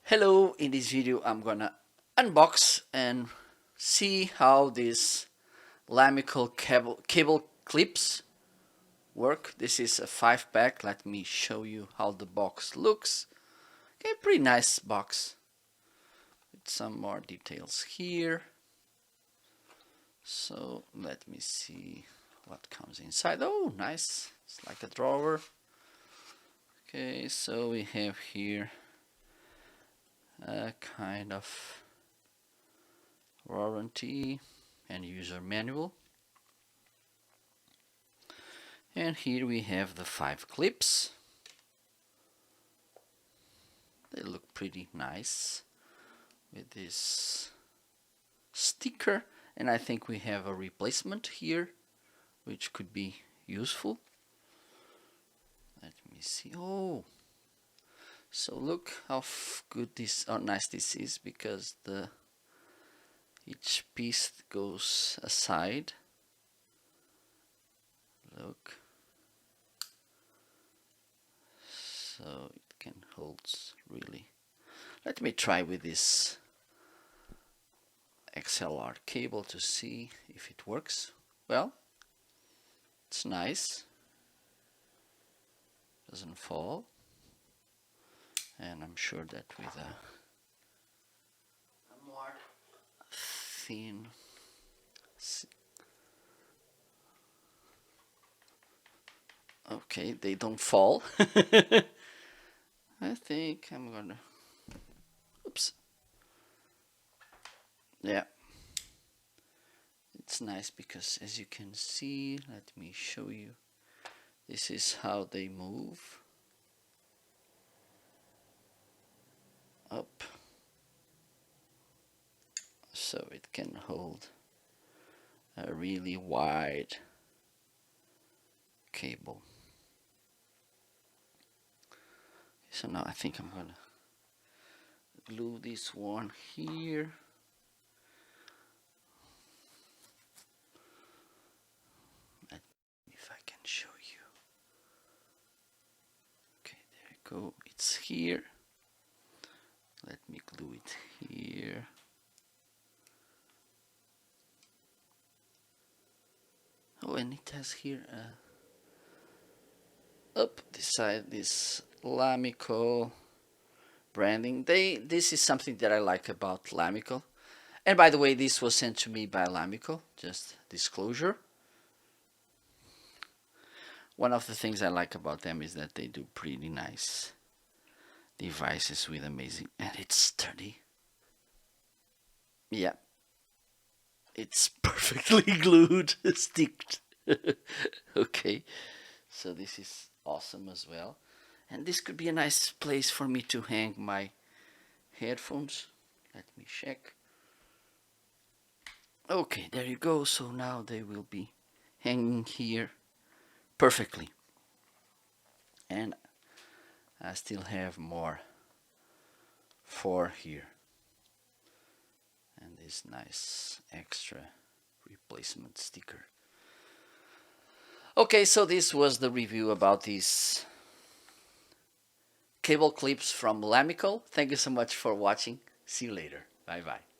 Hello, in this video I'm gonna unbox and see how these Lamicall cable clips work. This is a 5-pack. Let me show you how the box looks. Okay, pretty nice box with some more details here. So let me see what comes inside. Oh, nice. It's like a drawer. Okay, so we have here a kind of warranty and user manual, and here we have the 5 clips. They look pretty nice with this sticker, and I think we have a replacement here which could be useful. Let me see. Oh, so look how nice this is, because each piece goes aside. Look, so it can hold really. Let me try with this XLR cable to see if it works. Well, it's nice, doesn't fall, and I'm sure that with a more thin okay, they don't fall. I think I'm gonna, oops, yeah, it's nice because, as you can see, let me show you, this is how they move up, so it can hold a really wide cable. So now I think I'm gonna glue this one here. If I can show you. Okay, there you go. It's here. Let me glue it here. Oh, and it has here up this side this Lamicall branding. This is something that I like about Lamicall. And by the way, this was sent to me by Lamicall, just disclosure. One of the things I like about them is that they do pretty nice devices with amazing, and it's sturdy. Yeah, it's perfectly glued, sticked. Okay, so this is awesome as well, and this could be a nice place for me to hang my headphones. Let me check. Okay, there you go. So now they will be hanging here perfectly, and I still have more 4 here, and this nice extra replacement sticker. Okay, so this was the review about these cable clips from Lamicall. Thank you so much for watching. See you later. Bye bye.